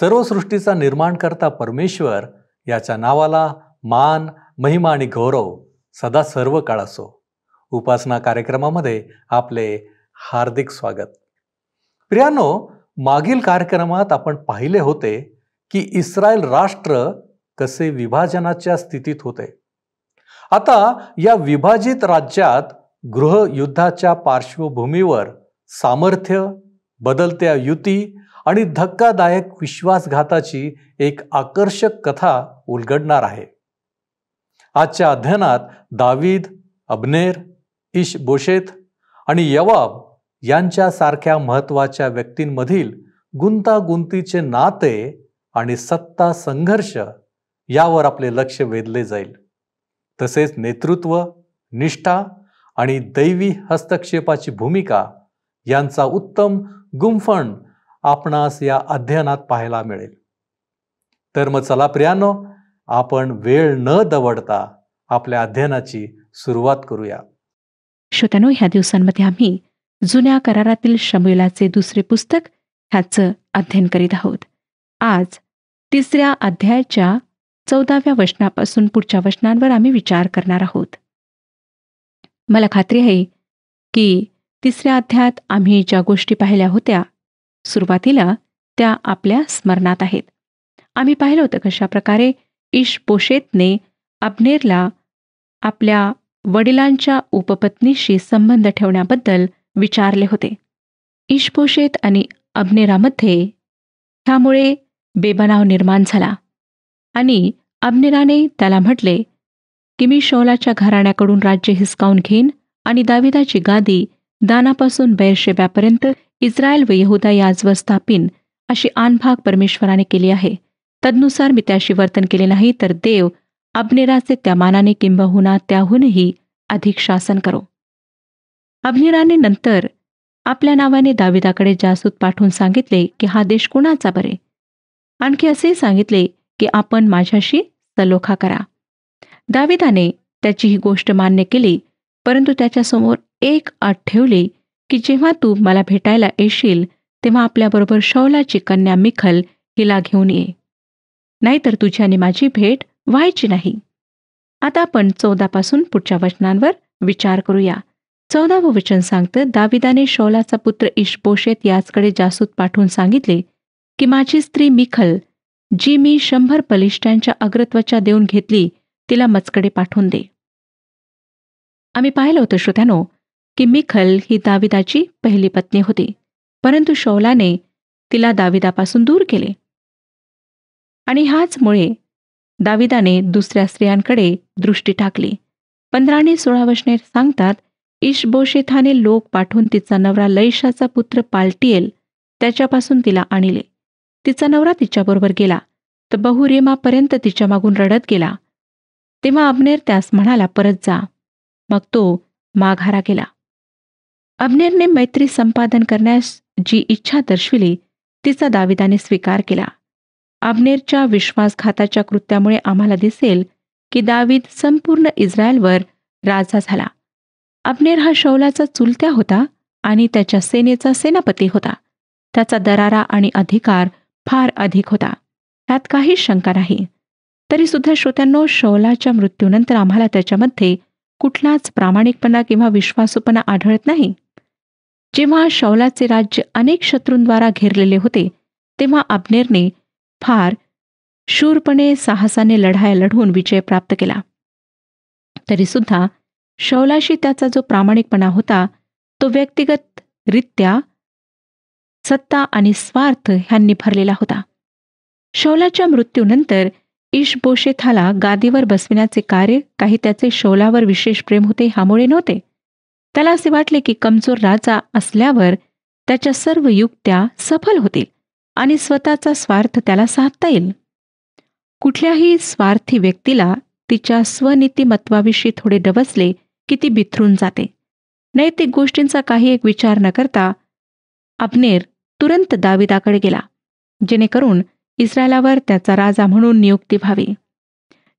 सर्व सृष्टीचा निर्माणकर्ता परमेश्वर याच्या नावाला मान, महिमा आणि गौरव सदा सर्व काळ असो. उपासना कार्यक्रमामध्ये आपले हार्दिक स्वागत. प्रियानो, मागील कार्यक्रमात आपण पाहिले होते की इस्रायल राष्ट्र कसे विभाजनाच्या स्थितीत होते. आता या विभाजित राज्यात गृहयुद्धाच्या पार्श्वभूमीवर सामर्थ्य, बदलत्या युती आणि धक्कादायक विश्वासघाताची एक आकर्षक कथा उलगडणार आहे. आजच्या अध्ययनात दावीद, अब्नेर, इशबोशेत आणि योवाब यांच्यासारख्या महत्त्वाच्या व्यक्तींमधील गुंतागुंतीचे नाते आणि सत्ता संघर्ष यावर आपले लक्ष वेधले जाईल. तसेच नेतृत्व, निष्ठा आणि दैवी हस्तक्षेपाची भूमिका यांचा उत्तम गुंफण आपणास या अध्ययनात पाहायला मिळेल. तर मग चला प्रियानो, आपण वेळ न दवडता आपल्या अध्ययनाची सुरुवात करूया. श्रोत्यानो, ह्या दिवसांमध्ये आम्ही जुन्या करारातील शमूएलाचे दुसरे पुस्तक ह्याचं अध्ययन करीत आहोत. आज 3 अध्यायाच्या 14व्या वचनापासून पुढच्या वचनांवर आम्ही विचार करणार आहोत. मला खात्री आहे की 3 अध्यायात आम्ही ज्या गोष्टी पाहिल्या होत्या सुरुवातीला त्या आपल्या स्मरणात आहेत. आम्ही पाहिलं होतं कशा प्रकारे इशबोशेतने अब्नेरला आपल्या वडिलांच्या उपपत्नीशी संबंध ठेवण्याबद्दल विचारले होते. इशबोशेत आणि अब्नेरामध्ये ह्यामुळे बेबनाव निर्माण झाला आणि अब्नेराने त्याला म्हटले की मी शौलाच्या घराण्याकडून राज्य हिसकावून घेईन आणि दाविदाची गादी दानापासून बेरशेबापर्यंत इस्रायल व यहुदा याजवर स्थापीन, अशी आनभाग परमेश्वराने केली आहे. तदनुसार मी त्याशी वर्तन केले नाही तर देव अब्नेराचे त्या मानाने किंबहुना त्याहूनही अधिक शासन करो. अब्नेराने नंतर आपल्या नावाने दाविदाकडे जासूत पाठवून सांगितले की हा देश कोणाचा बरे. आणखी असे सांगितले की आपण माझ्याशी सलोखा करा. दाविदाने त्याची ही गोष्ट मान्य केली, परंतु त्याच्यासमोर एक अट ठेवली की जेव्हा तू मला भेटायला येशील तेव्हा आपल्याबरोबर शौलाची कन्या मिखल हिला घेऊन ये, नाहीतर तुझी आणि माझी भेट व्हायची नाही. आता आपण 14 पासून पुढच्या वचनांवर विचार करूया. 14वं वचन सांगतं, दाविदाने शौलाचा पुत्र इशबोशेत याचकडे जासूत पाठवून सांगितले की माझी स्त्री मिखल, जी मी 100 बलिष्ठांच्या अग्रत्वचा देऊन घेतली, तिला मजकडे पाठवून दे. आम्ही पाहिलं होतं श्रोत्यानो की मिखल ही दाविदाची पहिली पत्नी होती, परंतु शौलाने तिला दाविदापासून दूर केले आणि ह्याचमुळे दाविदाने दुसऱ्या स्त्रियांकडे दृष्टी टाकली. 15 आणि 16 वचने सांगतात, इशबोशेताने लोक पाठवून तिचा नवरा लैशाचा पुत्र पालटिएल त्याच्यापासून तिला आणले. तिचा नवरा तिच्याबरोबर गेला तर बहुरेमापर्यंत तिच्या मागून रडत गेला. तेव्हा अब्नेर त्यास म्हणाला, परत जा. मग तो माघारा गेला. अब्नेरने मैत्री संपादन करण्यास जी इच्छा दर्शविली तिचा दाविदाने स्वीकार केला. अब्नेरच्या विश्वासघाताच्या कृत्यामुळे आम्हाला दिसेल की दावीद संपूर्ण इस्रायलवर राजा झाला. अब्नेर हा शौलाचा चुलत्या होता आणि त्याच्या सेनेचा सेनापती होता. त्याचा दरारा आणि अधिकार फार अधिक होता, त्यात काही शंका नाही. तरी सुद्धा श्रोत्यांनो, शौलाच्या मृत्यूनंतर आम्हाला त्याच्यामध्ये कुठलाच प्रामाणिकपणा किंवा विश्वासूपणा आढळत नाही. जेव्हा शौलाचे राज्य अनेक शत्रूंद्वारा घेरलेले होते तेव्हा अब्नेरने फार शूरपणे साहसाने लढाया लढवून विजय प्राप्त केला. तरी सुद्धा शौलाशी त्याचा जो प्रामाणिकपणा होता तो व्यक्तिगतरित्या सत्ता आणि स्वार्थ ह्यांनी भरलेला होता. शौलाच्या मृत्यूनंतर इशबोशेताला गादीवर बसविण्याचे कार्य काही त्याचे शौलावर विशेष प्रेम होते ह्यामुळे नव्हते. त्याला असे वाटले की कमजोर राजा असल्यावर त्याच्या सर्व युक्त्या सफल होतील आणि स्वतःचा स्वार्थ त्याला साधता येईल. कुठल्याही स्वार्थी व्यक्तीला तिच्या स्वनीतिमत्वाविषयी थोडे डवचले की ती बिथरून जाते. नैतिक गोष्टींचा काही एक विचार न करता अब्नेर तुरंत दाविदाकडे गेला, जेणेकरून इस्रायलावर त्याचा राजा म्हणून नियुक्ती व्हावी.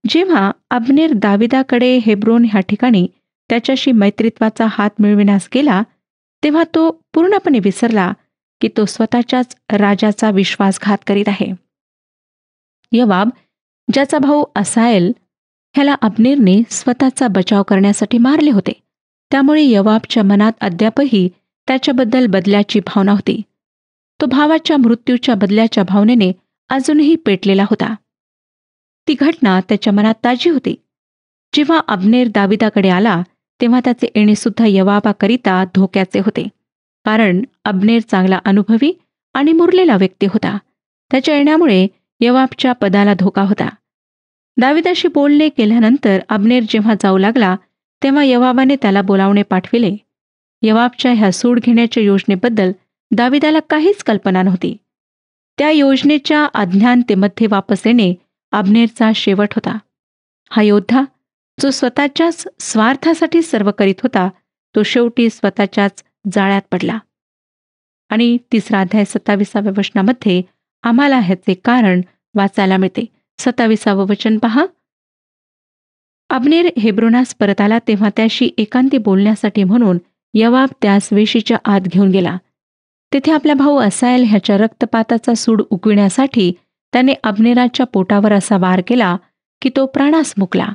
जेव्हा अब्नेर दाविदाकडे हेब्रोन ह्या ठिकाणी त्याच्याशी मैत्रित्वाचा हात मिळविण्यास गेला तेव्हा तो पूर्णपणे विसरला की तो स्वतःच्याच राजाचा विश्वासघात करीत आहे. योवाब, ज्याचा भाऊ असाहेल, ह्याला अब्नेरने स्वतःचा बचाव करण्यासाठी मारले होते. त्यामुळे योवाबच्या मनात अद्यापही त्याच्याबद्दल बदल्याची भावना होती. तो भावाच्या मृत्यूच्या बदल्याच्या भावनेने अजूनही पेटलेला होता. ती घटना त्याच्या मनात ताजी होती. जेव्हा अब्नेर दाविदाकडे आला तेव्हा त्याचे येणे सुद्धा योवाबाकरिता धोक्याचे होते, कारण अब्नेर चांगला अनुभवी आणि मुरलेला व्यक्ती होता. त्याच्या येण्यामुळे योवाबच्या पदाला धोका होता. दाविदाशी बोलणे केल्यानंतर अब्नेर जेव्हा जाऊ लागला तेव्हा योवाबाने त्याला बोलावणे पाठविले. योवाबच्या ह्या सूड घेण्याच्या योजनेबद्दल दाविदाला काहीच कल्पना नव्हती. त्या योजनेच्या अज्ञानतेमध्ये वापस येणे अब्नेरचा शेवट होता. हा योद्धा जो स्वतःच्याच स्वार्थासाठी सर्व करीत होता, तो शेवटी स्वतःच्याच जाळ्यात पडला. आणि 3 अध्याय 27व्या वचनामध्ये आम्हाला ह्याचे कारण वाचायला मिळते. 27वं वचन पहा. अब्नेर हेब्रोनास परत आला तेव्हा त्याशी एकांती बोलण्यासाठी म्हणून योवाब त्यास वेशीच्या आत घेऊन गेला. तेथे आपला भाऊ असाहेल ह्याच्या रक्तपाताचा सूड उकविण्यासाठी त्याने अब्नेराच्या पोटावर असा वार केला की तो प्राणास मुकला.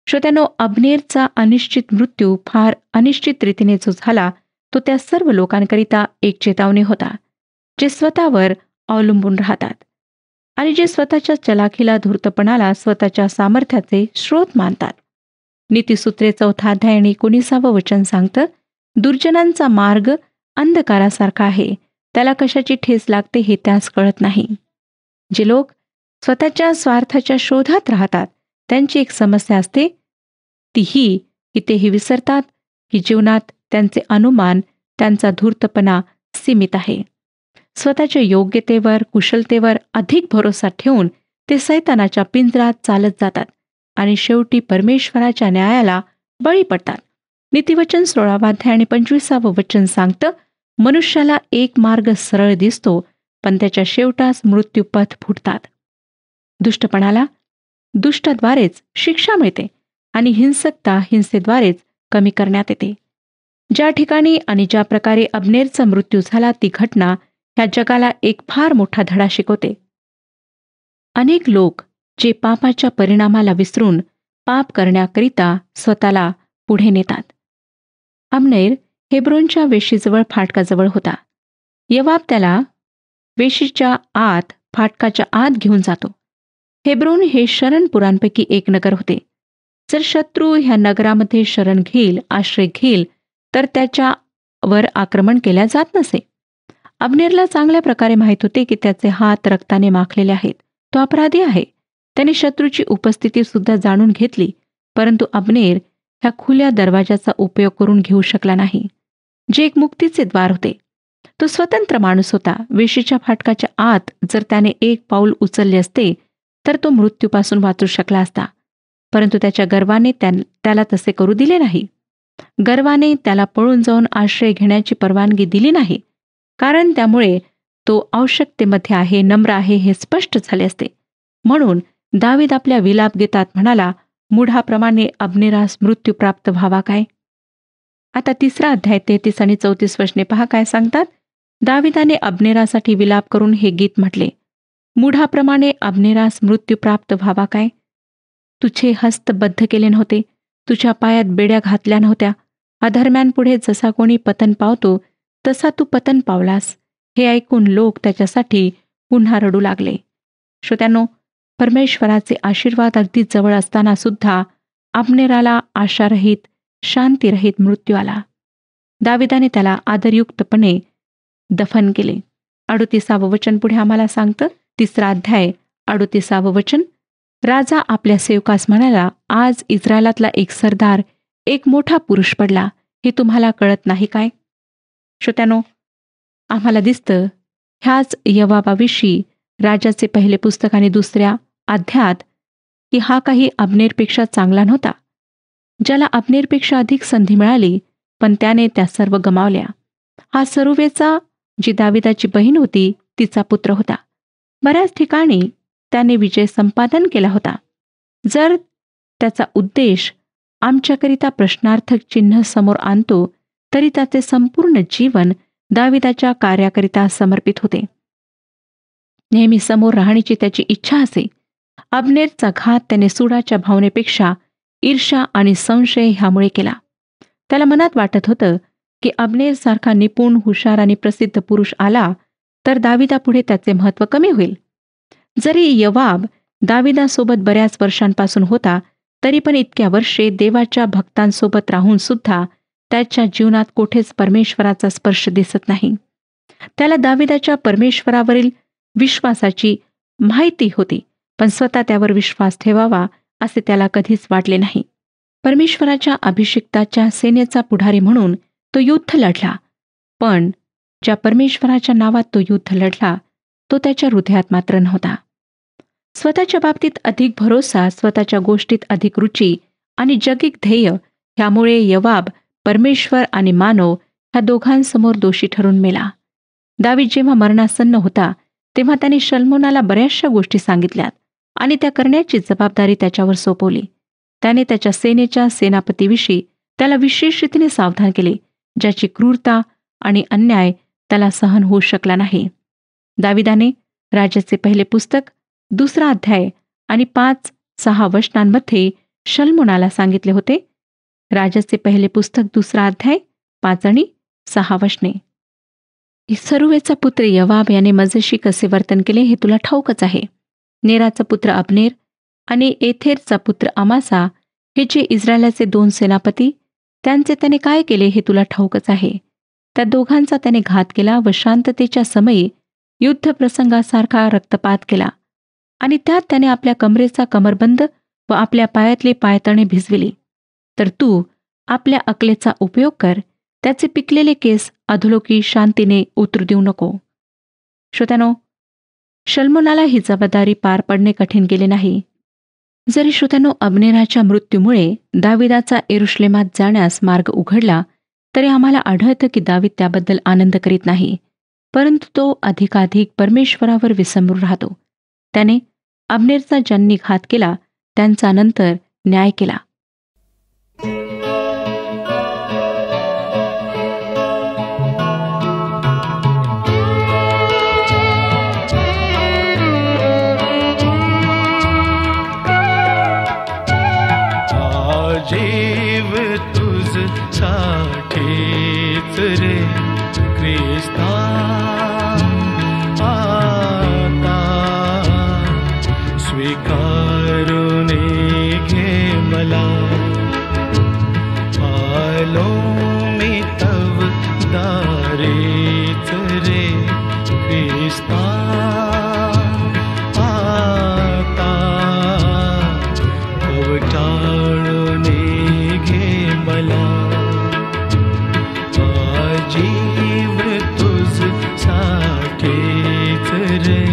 श्रोत्यानो, अब्नेरचा अनिश्चित मृत्यू फार अनिश्चित रीतीने जो झाला तो त्या सर्व लोकांकरिता एक चेतावणी होता, जे स्वतःवर अवलंबून राहतात आणि जे स्वतःच्या चलाखीला, धूर्तपणाला स्वतःच्या सामर्थ्याचे स्रोत मानतात. नीतिसूत्रे 4 अध्याय आणि 19वं वचन सांगतं, दुर्जनांचा मार्ग अंधकारासारखा आहे, त्याला कशाची ठेस लागते हे त्यास कळत नाही. जे लोक स्वतःच्या स्वार्थाच्या शोधात राहतात त्यांची एक समस्या असते, ती ही की तेही विसरतात की जीवनात त्यांचे अनुमान, त्यांचा धूर्तपणा सीमित आहे. स्वतःच्या योग्यतेवर, कुशलतेवर अधिक भरोसा ठेवून ते सैतानाच्या पिंजरात चालत जातात आणि शेवटी परमेश्वराच्या न्यायाला बळी पडतात. नीतिवचन 16 अध्याय आणि 25वं वचन सांगतं, मनुष्याला एक मार्ग सरळ दिसतो, पण त्याच्या शेवटास मृत्यूपथ फुटतात. दुष्टपणाला दुष्टाद्वारेच शिक्षा मिळते आणि हिंसकता हिंसेद्वारेच कमी करण्यात येते. ज्या ठिकाणी आणि ज्या प्रकारे अब्नेरचा मृत्यू झाला ती घटना ह्या जगाला एक फार मोठा धडा शिकवते. अनेक लोक जे पापाच्या परिणामाला विसरून पाप करण्याकरिता स्वतःला पुढे नेतात. अब्नेर हेब्रोनच्या वेशीजवळ फाटकाजवळ होता. योवाब त्याला वेशीच्या आत, फाटकाच्या आत घेऊन जातो. हेब्रोन हे शरणपुरांपैकी एक नगर होते. जर शत्रू ह्या नगरामध्ये शरण घेईल, आश्रय घेईल, तर त्याच्यावर आक्रमण केल्या जात नसे. अब्नेरला चांगल्या प्रकारे माहीत होते की त्याचे हात रक्ताने माखलेले आहेत, तो अपराधी आहे. त्याने शत्रूची उपस्थिती सुद्धा जाणून घेतली, परंतु अब्नेर ह्या खुल्या दरवाजाचा उपयोग करून घेऊ शकला नाही, जे एक मुक्तीचे द्वार होते. तो स्वतंत्र माणूस होता. वेशीच्या फाटकाच्या आत जर त्याने एक पाऊल उचलले असते तर तो मृत्यूपासून वाचू शकला असता, परंतु त्याच्या गर्वाने त्याला तसे करू दिले नाही. गर्वाने त्याला पळून जाऊन आश्रय घेण्याची परवानगी दिली नाही, कारण त्यामुळे तो आवश्यकतेमध्ये आहे, नम्र आहे हे स्पष्ट झाले असते. म्हणून दावीद आपल्या विलाप गीतात म्हणाला, मूढाप्रमाणे अब्नेरास मृत्यू प्राप्त व्हावा काय. आता 3 अध्याय 33 आणि 34 वचने पहा काय सांगतात. दाविदाने अब्नेरासाठी विलाप करून हे गीत म्हटले, मूढाप्रमाणे अब्नेरास मृत्यू प्राप्त व्हावा काय. तुझे हस्त बद्ध केले नव्हते, तुझ्या पायात बेड्या घातल्या नव्हत्या. अधर्म्यांपुढे जसा कोणी पतन पावतो तसा तू पतन पावलास. हे ऐकून लोक त्याच्यासाठी पुन्हा रडू लागले. श्रोत्यांनो, परमेश्वराचे आशीर्वाद अगदी जवळ असताना सुद्धा अब्नेराला आशारहित, शांतीरहित मृत्यू आला. दाविदाने त्याला आदरयुक्तपणे दफन केले. 38वं वचन पुढे आम्हाला सांगतं. 3 अध्याय 38वं वचन. राजा आपल्या सेवकास म्हणाला, आज इस्रायलातला एक सरदार, एक मोठा पुरुष पडला, हे तुम्हाला कळत नाही काय. श्रोत्यानो, आम्हाला दिसतं ह्याच योवाबाविषयी राजाचे पहिले पुस्तक आणि 2 अध्यायात की हा काही अब्नेरपेक्षा चांगला नव्हता, ज्याला अब्नेरपेक्षा अधिक संधी मिळाली, पण त्याने त्या सर्व गमावल्या. हा सरुवेचा, जी दाविदाची बहीण होती, तिचा पुत्र होता. बऱ्याच ठिकाणी त्याने विजय संपादन केला होता. जर त्याचा उद्देश आमच्याकरिता प्रश्नार्थक चिन्ह समोर आणतो, तरी त्याचे संपूर्ण जीवन दाविदाच्या कार्याकरिता समर्पित होते. नेहमी समोर राहण्याची त्याची इच्छा असे. अब्नेरचा घात त्याने सुडाच्या भावनेपेक्षा ईर्ष्या आणि संशय ह्यामुळे केला. त्याला मनात वाटत होतं की अब्नेरसारखा निपुण, हुशार आणि प्रसिद्ध पुरुष आला तर दाविदापुढे त्याचे महत्त्व कमी होईल. जरी योवाब दाविदासोबत बऱ्याच वर्षांपासून होता, तरी पण इतक्या वर्षे देवाच्या भक्तांसोबत राहून सुद्धा त्याच्या जीवनात कोठेच परमेश्वराचा स्पर्श दिसत नाही. त्याला दाविदाच्या परमेश्वरावरील विश्वासाची माहिती होती, पण स्वतः त्यावर विश्वास ठेवावा असे त्याला कधीच वाटले नाही. परमेश्वराच्या अभिषिक्ताच्या सेनेचा पुढारी म्हणून तो युद्ध लढला, पण ज्या परमेश्वराच्या नावात तो युद्ध लढला तो त्याच्या हृदयात मात्र नव्हता. स्वतःच्या बाबतीत अधिक भरोसा, स्वतःच्या गोष्टीत अधिक रुची आणि जगिक ध्येय ह्यामुळे योवाब परमेश्वर आणि मानव ह्या दोघांसमोर दोषी ठरून मेला. दावीद जेव्हा मरणासन्न होता तेव्हा त्याने शल्मोनाला बऱ्याचशा गोष्टी सांगितल्यात आणि त्या करण्याची जबाबदारी त्याच्यावर सोपवली. त्याने त्याच्या सेनेच्या सेनापतीविषयी त्याला विशेष रीतीने सावधान केले, ज्याची क्रूरता आणि अन्याय त्याला सहन होऊ शकला नाही. दाविदाने राजाचे पहिले पुस्तक 2 अध्याय आणि 5-6 वचनांमध्ये शल्मोनाला सांगितले होते. राजाचे पहिले पुस्तक 2 अध्याय 5 आणि 6 वचने. सरुवेचा पुत्र योवाब याने मजेशी कसे वर्तन केले हे तुला ठाऊकच आहे. नेराचा पुत्र अब्नेर आणि एथेरचा पुत्र अमासा हे जे इस्रायलाचे 2 सेनापती, त्यांचे त्याने काय केले हे तुला ठाऊकच आहे. त्या दोघांचा त्याने घात केला व शांततेच्या समयी युद्धप्रसंगासारखा रक्तपात केला आणि त्यात त्याने आपल्या कमरेचा कमरबंद व आपल्या पायातले पायतणे भिजविले. तर तू आपल्या अकलेचा उपयोग कर, त्याचे पिकलेले केस अधोलोकी शांतीने उतरू देऊ नको. श्रोत्यानो, शल्मोनाला ही जबाबदारी पार पडणे कठीण गेले नाही. जरी श्रोत्यानो अब्नेराच्या मृत्यूमुळे दाविदाचा यरूशलेमात जाण्यास मार्ग उघडला, तरी आम्हाला आढळतं की दावीद त्याबद्दल आनंद करीत नाही, परंतु तो अधिकाधिक परमेश्वरावर विसंबून राहतो. त्याने अब्नेरचा ज्यांनी घात केला त्यांचा नंतर न्याय केला. जीव तुझ साठीच रे ख्रिस्ता, आता स्वीकारून घे मला. आलो मी तव दारीच रे ख्रिस्ता, आता कवटाळून घे मला. जीव तुझ साठीच रे.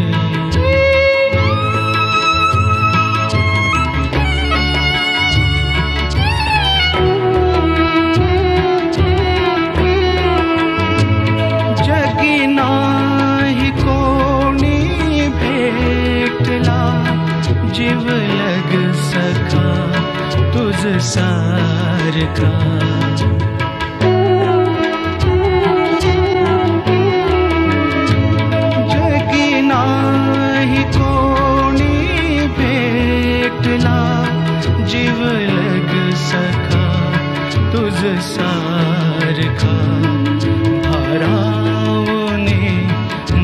जगी नाही कोणी भेटला जीवलग सखा तुझ सारखा. जगी नाही कोणी भेटला जीवलग सखा तुझ सारखा. भारावणे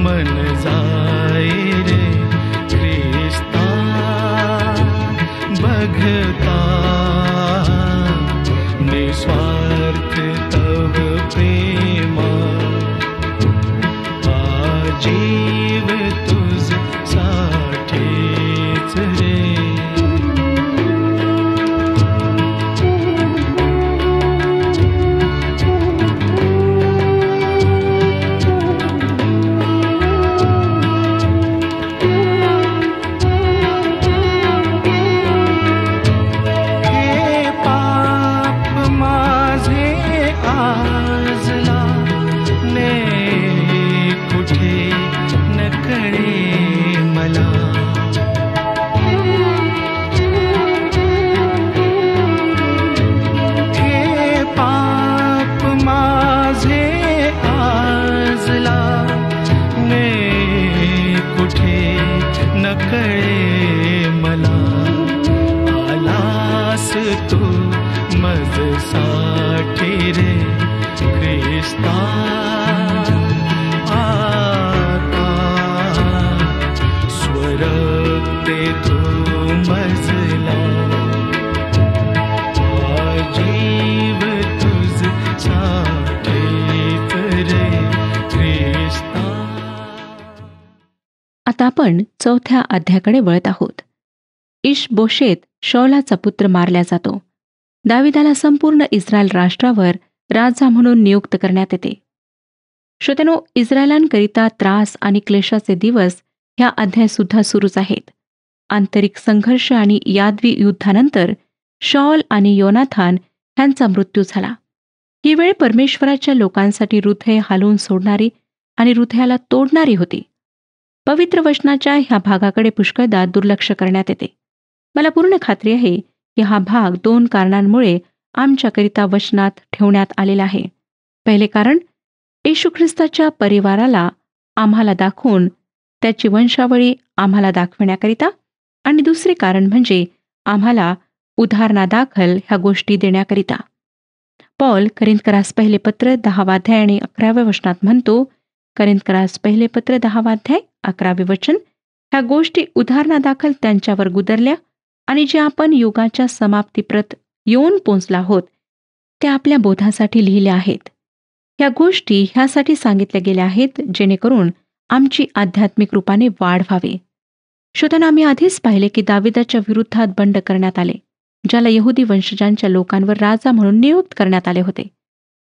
मन जाई रे ख्रिस्ता, बघता निस्वार्थ तव प्रेमा. जीव तुझ साठीच रे. माझ्यासाठी रे ख्रिस्ता आता स्वरक्ते तू मजला हा जीव तुझसाठी रे ख्रिस्ता. आता आपण 4थ्या अध्यायाकडे वळत आहोत. इशबोशेत शौलाचा पुत्र मारला जातो. दाविदाला संपूर्ण इस्रायल राष्ट्रावर राजा म्हणून नियुक्त करण्यात येते. श्रोत्यानो, इस्रायलांकरिता त्रास आणि क्लेशाचे दिवस ह्या अध्यायसुद्धा सुरूच आहेत. आंतरिक संघर्ष आणि यादवी युद्धानंतर शौल आणि योनाथान ह्यांचा मृत्यू झाला. ही वेळ परमेश्वराच्या लोकांसाठी हृदय हालवून सोडणारी आणि हृदयाला तोडणारी होती. पवित्र वचनाच्या ह्या भागाकडे पुष्कळदा दुर्लक्ष करण्यात येते. मला पूर्ण खात्री आहे की हा भाग 2 कारणांमुळे आमच्याकरिता वचनात ठेवण्यात आलेला आहे. पहिले कारण, येशू ख्रिस्ताच्या परिवाराला आम्हाला दाखवून त्याची वंशावळी आम्हाला दाखविण्याकरिता, आणि दुसरे कारण म्हणजे आम्हाला उदाहरणादाखल ह्या गोष्टी देण्याकरिता. पौल करिंथकरास पहिले पत्र 10 अध्याय आणि 11 वचनात म्हणतो, करिंथकरास पहिले पत्र 10 अध्याय 11 वचन, ह्या गोष्टी उदाहरणादाखल त्यांच्यावर गुदरल्या आणि जे आपण युगाच्या समाप्तीप्रत येऊन पोचला आहोत त्या आपल्या बोधासाठी लिहिल्या आहेत. ह्या गोष्टी ह्यासाठी सांगितल्या गेल्या आहेत जेणेकरून आमची आध्यात्मिक रूपाने वाढ व्हावी. श्रोत्यांनो, आम्ही आधीच पाहिले की दाविदाच्या विरुद्धात बंड करण्यात आले, ज्याला यहुदी वंशजांच्या लोकांवर राजा म्हणून नियुक्त करण्यात आले होते.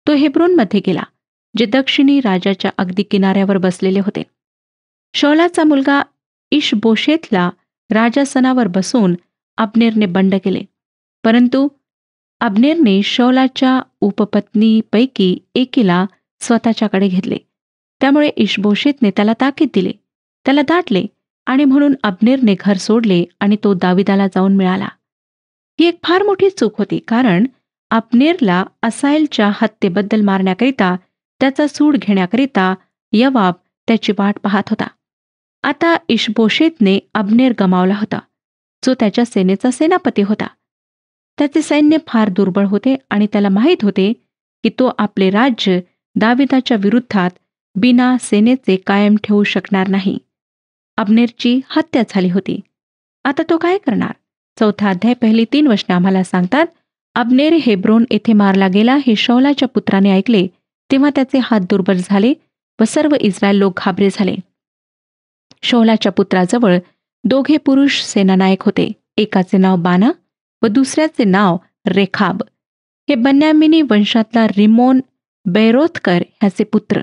तो हेब्रोनमध्ये गेला, जे दक्षिणी राजाच्या अगदी किनाऱ्यावर बसलेले होते. शौलाचा मुलगा इशबोशेतला राजासनावर बसवून अब्नेरने बंड केले, परंतु अब्नेरने शौलाच्या उपपत्नीपैकी एकीला स्वतःच्याकडे घेतले. त्यामुळे इशबोशेतने त्याला ताकीद दिली, त्याला दाटले, आणि म्हणून अब्नेरने घर सोडले आणि तो दाविदाला जाऊन मिळाला. ही एक फार मोठी चूक होती, कारण अब्नेरला असायलच्या हत्येबद्दल मारण्याकरिता, त्याचा सूड घेण्याकरिता यवाब त्याची वाट पाहत होता. आता इशबोशेतने अब्नेर गमावला होता, जो त्याच्या सेनेचा सेनापती होता. त्याचे सैन्य फार दुर्बळ होते आणि त्याला माहीत होते की तो आपले राज्य दाविदाच्या विरुद्धात बिना सेनेचे कायम ठेवू शकणार नाही. अब्नेरची हत्या झाली होती. आता तो काय करणार? 4था अध्याय पहिली 3 वचने आम्हाला सांगतात, अब्नेर हेब्रोन येथे मारला गेला हे शौलाच्या पुत्राने ऐकले, तेव्हा त्याचे हात दुर्बल झाले व सर्व इस्रायल लोक घाबरे झाले. शौलाच्या पुत्राजवळ 2 पुरुष सेनानायक होते. एकाचे नाव बाना व दुसऱ्याचे नाव रेखाब. हे बन्यामिनी वंशातला रिमोन बेरोथकर ह्याचे पुत्र.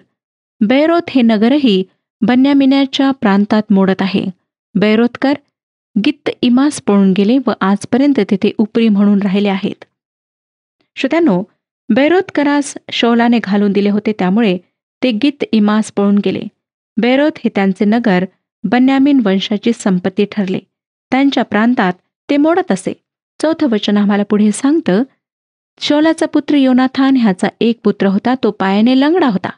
बेरोथ हे नगरही बन्यामिनाच्या प्रांतात मोडत आहे. बेरोथकर गित्त इमास पळून गेले व आजपर्यंत तेथे उपरी म्हणून राहिले आहेत. श्रोत्यांनो, बेरोथकरास शौलाने घालून दिले होते, त्यामुळे ते गित्त इमास पळून गेले. बेरोथ हे त्यांचे नगर बन्यामीन वंशाची संपत्ती ठरले. त्यांच्या प्रांतात ते मोडत असे. 4थं वचन आम्हाला पुढे सांगतं, शौलाचा पुत्र योनाथान ह्याचा एक पुत्र होता, तो पायाने लंगडा होता.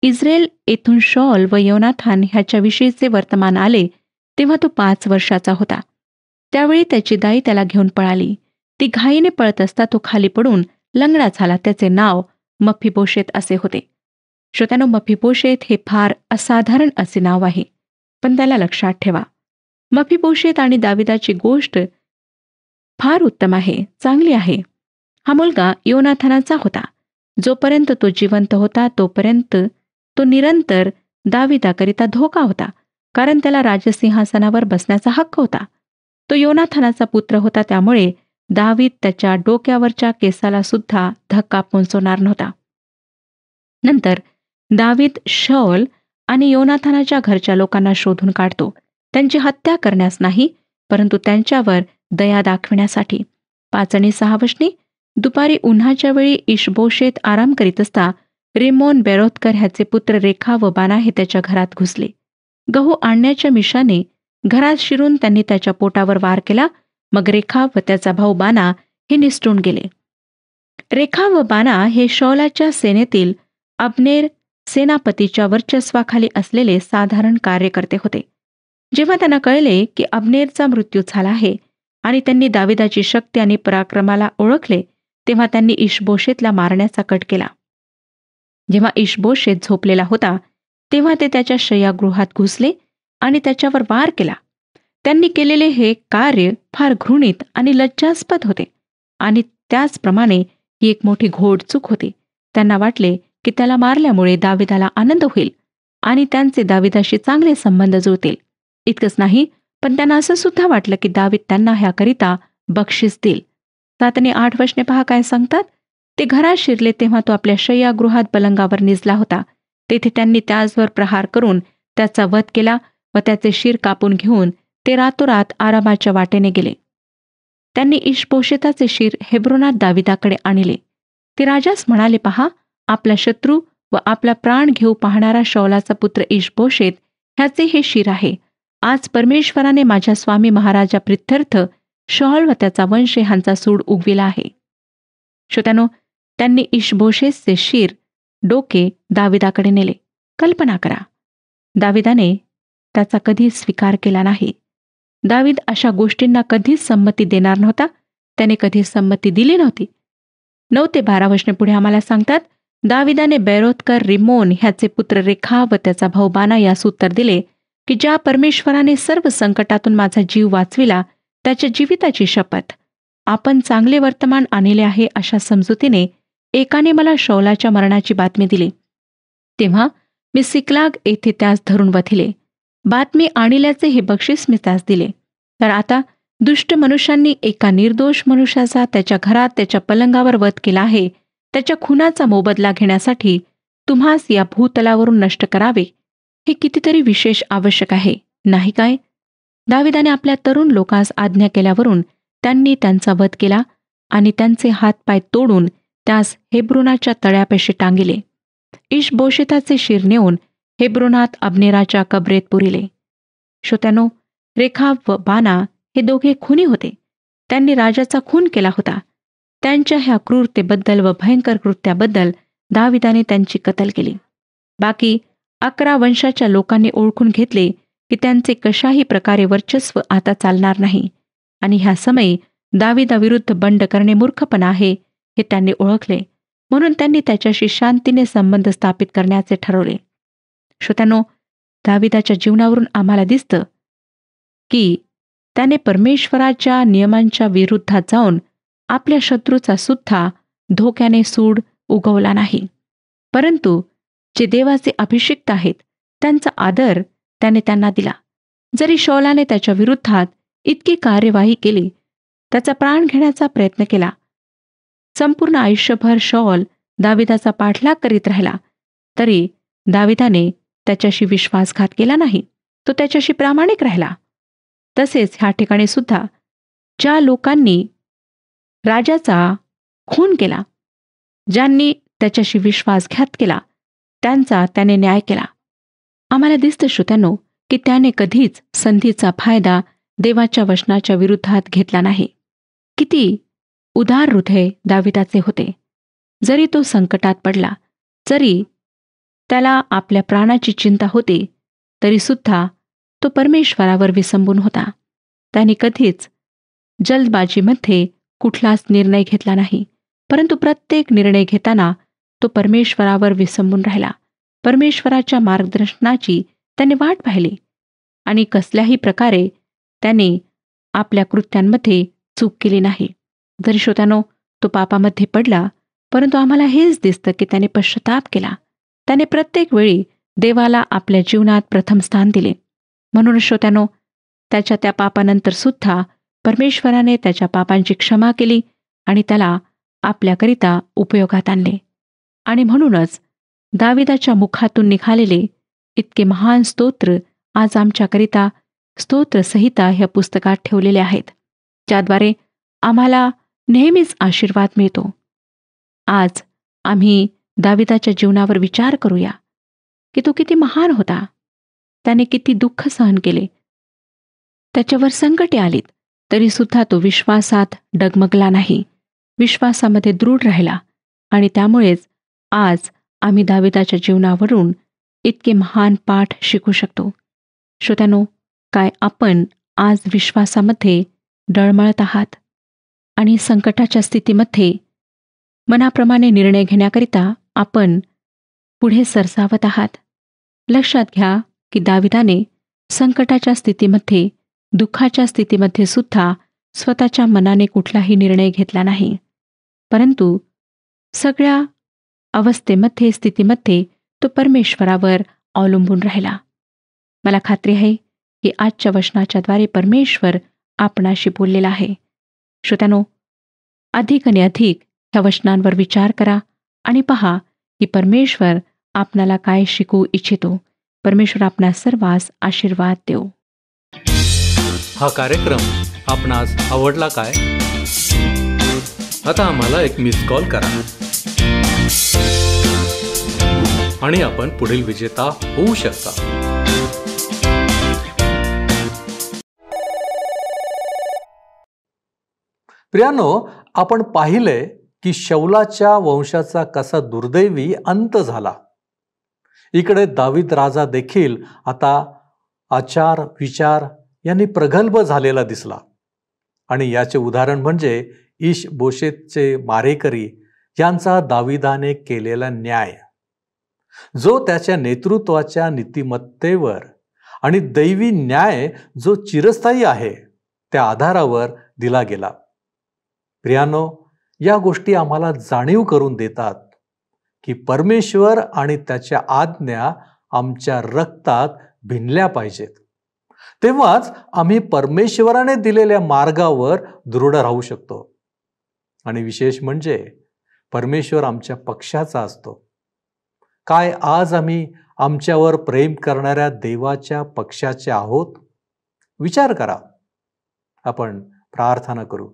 इस्रायल येथून शौल व योनाथान ह्याच्याविषयीचे वर्तमान आले तेव्हा तो 5 वर्षाचा होता. त्यावेळी त्याची दाई त्याला घेऊन पळाली. ती घाईने पळत असता तो खाली पडून लंगडा झाला. त्याचे नाव मफीबोशेत असे होते. श्रोत्यांनो, मफीबोशेत हे फार असाधारण असे नाव आहे, पण त्याला लक्षात ठेवा. मफीबोशेत आणि दाविदाची गोष्ट फार उत्तम आहे, चांगली आहे. हा मुलगा योनाथानाचा होता. जोपर्यंत तो जिवंत होता तोपर्यंत तो निरंतर दाविदाकरिता धोका होता, कारण त्याला राजसिंहासनावर बसण्याचा हक्क होता. तो योनाथानाचा पुत्र होता, त्यामुळे दावीद त्याच्या डोक्यावरच्या केसाला सुद्धा धक्का पोहोचवणार नव्हता. नंतर दावीद शौल आणि योनाथानाच्या घरच्या लोकांना शोधून काढतो, त्यांची हत्या करण्यास नाही, परंतु त्यांच्यावर दया दाखविण्यासाठी. 5 आणि 6 वचने, दुपारी उन्हाच्या वेळी इशबोशेत आराम करीत असता रिमोन बेरोथकर ह्याचे पुत्र रेखा व बाना हे त्याच्या घरात घुसले. गहू आणण्याच्या मिशाने घरात शिरून त्यांनी त्याच्या पोटावर वार केला. मग रेखा व त्याचा भाऊ बाना हे निसटून गेले. रेखा व बाना हे शौलाच्या सेनेतील अब्नेर सेनापतीच्या वर्चस्वाखाली असलेले साधारण कार्यकर्ते होते. जेव्हा त्यांना कळले की अब्नेरचा मृत्यू झाला आहे आणि त्यांनी दाविदाची शक्ती आणि पराक्रमाला ओळखले, तेव्हा त्यांनी इशबोशेतला मारण्याचा कट केला. जेव्हा इशबोशेत झोपलेला होता तेव्हा ते त्याच्या शय्यागृहात घुसले आणि त्याच्यावर वार केला. त्यांनी केलेले हे कार्य फार घृणित आणि लज्जास्पद होते आणि त्याचप्रमाणे ही एक मोठी घोडचूक होती. त्यांना वाटले की त्याला मारल्यामुळे दाविदाला आनंद होईल आणि त्यांचे दाविदाशी चांगले संबंध जुळतील. इतकंच नाही, पण त्यांना असं सुद्धा वाटलं की दावीद त्यांना ह्याकरिता बक्षीस देईल. 7 आणि 8 वचने पहा काय सांगतात. ते घरात शिरले तेव्हा तो आपल्या शय्यागृहात पलंगावर निजला होता. तेथे त्यांनी त्याचवर प्रहार करून त्याचा वध केला व त्याचे शिर कापून घेऊन ते रातोरात आरामाच्या वाटेने गेले. त्यांनी इशबोशेताचे शिर हेब्रोनात दाविदाकडे आणले. ते राजास म्हणाले, पहा, आपला शत्रू व आपला प्राण घेऊ पाहणारा शौलाचा पुत्र इशबोशेत ह्याचे हे शिर आहे. आज परमेश्वराने माझ्या स्वामी महाराजा प्रित्यर्थ शौल व त्याचा वंश ह्यांचा सूड उगविला आहे. श्रोत्यानो, त्यांनी इशबोशेतचे शिर डोके दाविदाकडे नेले. कल्पना करा, दाविदाने त्याचा कधी स्वीकार केला नाही. दावीद अशा गोष्टींना कधीच संमती देणार नव्हता. त्याने कधी संमती दिली नव्हती. 9 ते 12 वचने पुढे आम्हाला सांगतात, दाविदाने बेरोतकर रिमोन ह्याचे पुत्र रेखाब व त्याचा भाऊ बाना यास उत्तर दिले की ज्या परमेश्वराने सर्व संकटातून माझा जीव वाचविला त्याच्या जीविताची शपथ, आपण चांगले वर्तमान आणले आहे अशा समजुतीने एकाने मला शौलाच्या मरणाची बातमी दिली. तेव्हा मी सिकलाग येथे त्यास धरून वथिले. बातमी आणल्याचे हे बक्षीस मी त्यास दिले. तर आता दुष्ट मनुष्यांनी एका निर्दोष मनुष्याचा त्याच्या घरात त्याच्या पलंगावर वध केला आहे. त्याच्या खुनाचा मोबदला घेण्यासाठी तुम्हास या भूतलावरून नष्ट करावे हे कितीतरी विशेष आवश्यक आहे, नाही काय? दाविदाने आपल्या तरुण लोकांस आज्ञा केल्यावरून त्यांनी त्यांचा वध केला आणि त्यांचे हातपाय तोडून त्यास हेब्रोनाच्या तळ्यापाशी टांगिले. इशबोशेताचे शिर नेऊन हेब्रोनात अब्नेराच्या कबरेत पुरिले. श्रोत्यानो, रेखाब व बाना हे दोघे खुनी होते. त्यांनी राजाचा खून केला होता. त्यांच्या ह्या क्रूरतेबद्दल व भयंकर कृत्याबद्दल दाविदाने त्यांची कत्तल केली. बाकी 11 वंशाच्या लोकांनी ओळखून घेतले की त्यांचे कशाही प्रकारे वर्चस्व आता चालणार नाही आणि ह्या समयी दाविदाविरुद्ध बंड करणे मूर्खपणा आहे हे त्यांनी ओळखले. म्हणून त्यांनी त्याच्याशी शांतीने संबंध स्थापित करण्याचे ठरवले. श्रोत्यानो, दाविदाच्या जीवनावरून आम्हाला दिसतं की त्याने परमेश्वराच्या नियमांच्या विरुद्धात जाऊन आपल्या शत्रूचा सुद्धा धोक्याने सूड उगवला नाही, परंतु जे देवाचे अभिषिक्त आहेत त्यांचा आदर त्याने त्यांना दिला. जरी शौलाने त्याच्या विरुद्धात इतकी कार्यवाही केली, त्याचा प्राण घेण्याचा प्रयत्न केला, संपूर्ण आयुष्यभर शौल दाविदाचा पाठलाग करीत राहिला, तरी दाविदाने त्याच्याशी विश्वासघात केला नाही. तो त्याच्याशी प्रामाणिक राहिला. तसेच ह्या ठिकाणी सुद्धा ज्या लोकांनी राजाचा खून केला, ज्यांनी त्याच्याशी विश्वासघात केला, त्यांचा त्याने न्याय केला. आम्हाला दिसतं श्रोत्यांनो की त्याने कधीच संधीचा फायदा देवाच्या वचनाच्या विरुद्धात घेतला नाही. किती उदार हृदय दाविदाचे होते. जरी तो संकटात पडला, जरी त्याला आपल्या प्राणाची चिंता होती, तरी सुद्धा तो परमेश्वरावर विसंबून होता. त्याने कधीच जल्दबाजीमध्ये कुठलाच निर्णय घेतला नाही, परंतु प्रत्येक निर्णय घेताना तो परमेश्वरावर विसंबून राहिला. परमेश्वराच्या मार्गदर्शनाची त्याने वाट पाहिली आणि कसल्याही प्रकारे त्याने आपल्या कृत्यांमध्ये चूक केली नाही. जरी श्रोत्यानो तो पापामध्ये पडला, परंतु आम्हाला हेच दिसतं की त्याने पश्चाताप केला. त्याने प्रत्येक वेळी देवाला आपल्या जीवनात प्रथम स्थान दिले. म्हणून श्रोत्यानो, त्याच्या त्या पापानंतर सुद्धा परमेश्वराने त्याच्या पापांची क्षमा केली आणि त्याला आपल्याकरिता उपयोगात आणले. आणि म्हणूनच दाविदाच्या मुखातून निघालेले इतके महान स्तोत्र आज आमच्याकरिता स्तोत्रसहिता ह्या पुस्तकात ठेवलेले आहेत, ज्याद्वारे आम्हाला नेहमीच आशीर्वाद मिळतो. आज आम्ही दाविदाच्या जीवनावर विचार करूया की तो किती महान होता. त्याने किती दुःख सहन केले, त्याच्यावर संकटे आलीत, तरी सुद्धा तो विश्वासात डगमगला नाही, विश्वासामध्ये दृढ राहिला. आणि त्यामुळेच आज आम्ही दाविदाच्या जीवनावरून इतके महान पाठ शिकू शकतो. श्रोत्यानो, काय आपण आज विश्वासामध्ये डळमळत आहात आणि संकटाच्या स्थितीमध्ये मनाप्रमाणे निर्णय घेण्याकरिता आपण पुढे सरसावत आहात. लक्षात घ्या की दाविदाने संकटाच्या स्थितीमध्ये, दुःखाच्या स्थितीमध्ये सुद्धा स्वतःच्या मनाने कुठलाही निर्णय घेतला नाही, परंतु सगळ्या अवस्थेमध्ये, स्थितीमध्ये तो परमेश्वरावर अवलंबून राहिला. मला खात्री आहे की आजच्या वचनाच्याद्वारे परमेश्वर आपणाशी बोललेला आहे. श्रोत्यानो, अधिक आणि अधिक ह्या वचनांवर विचार करा आणि पहा की परमेश्वर आपणाला काय शिकवू इच्छितो. परमेश्वर आपणा सर्वांस आशीर्वाद देव. हा कार्यक्रम आपणास आवडला काय? आता आम्हाला एक मिस कॉल करा आणि आपण पुढील विजेता होऊ शकता. प्रियानो, आपण पाहिले की शौलाच्या वंशाचा कसा दुर्दैवी अंत झाला. इकडे दावीद राजा देखील आता आचार विचार यांनी प्रगल्भ झालेला दिसला. आणि याचे उदाहरण म्हणजे इशबोशेतचे मारेकरी यांचा दाविदाने केलेला न्याय, जो त्याच्या नेतृत्वाच्या नीतिमत्तेवर आणि दैवी न्याय जो चिरस्थायी आहे त्या आधारावर दिला गेला. प्रियानो, या गोष्टी आम्हाला जाणीव करून देतात की परमेश्वर आणि त्याच्या आज्ञा आमच्या रक्तात भिनल्या पाहिजेत. तेव्हाच आम्ही परमेश्वराने दिलेल्या मार्गावर दृढ राहू शकतो. आणि विशेष म्हणजे परमेश्वर आमच्या पक्षाचा असतो. काय आज आम्ही आमच्यावर प्रेम करणाऱ्या देवाच्या पक्षाचे आहोत? विचार करा. आपण प्रार्थना करू.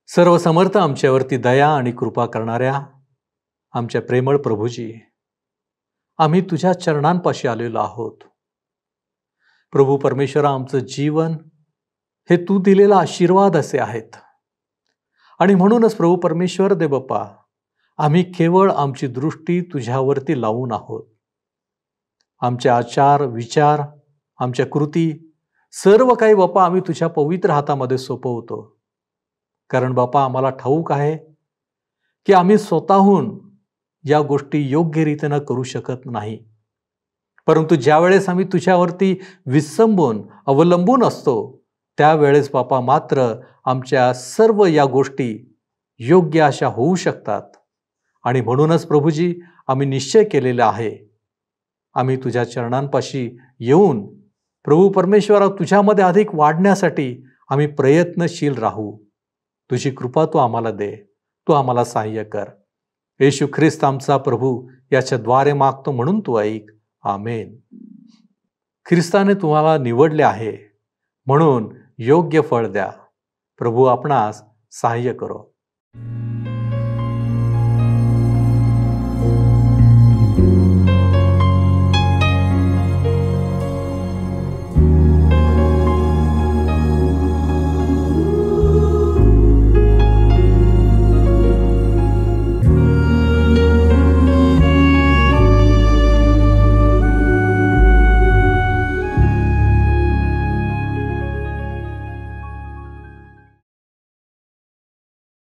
सर्वसमर्थ आमच्यावरती दया आणि कृपा करणाऱ्या आमच्या प्रेमळ प्रभूजी, आम्ही तुझ्या चरणांपाशी आलेलो आहोत. प्रभू परमेश्वरा, आमचं जीवन हे तू दिलेला आशीर्वाद असे आहेत. आणि म्हणूनच प्रभू परमेश्वर देवबाप्पा, आम्ही केवळ आमची दृष्टी तुझ्यावरती लावून आहोत. आमचे आचार विचार, आमच्या कृती, सर्व काही बाप्पा आम्ही तुझ्या पवित्र हातामध्ये सोपवतो. कारण बाप्पा, आम्हाला ठाऊक आहे की आम्ही स्वतःहून या गोष्टी योग्य रीतीनं करू शकत नाही. परंतु ज्या वेळेस आम्ही तुझ्यावरती विसंबून अवलंबून असतो, त्यावेळेस बाप्पा मात्र आमच्या सर्व या गोष्टी योग्य अशा होऊ शकतात. आणि म्हणूनच प्रभूजी, आम्ही निश्चय केलेला आहे, आम्ही तुझ्या चरणांपाशी येऊन प्रभू परमेश्वरा तुझ्यामध्ये अधिक वाढण्यासाठी आम्ही प्रयत्नशील राहू. तुझी कृपा तू आम्हाला दे, तू आम्हाला सहाय्य कर. येशू ख्रिस्त आमचा प्रभू याच्या द्वारे मागतो म्हणून तू ऐक. आमेन. ख्रिस्ताने तुम्हाला निवडले आहे म्हणून योग्य फळ द्या. प्रभू आपणास सहाय्य करो.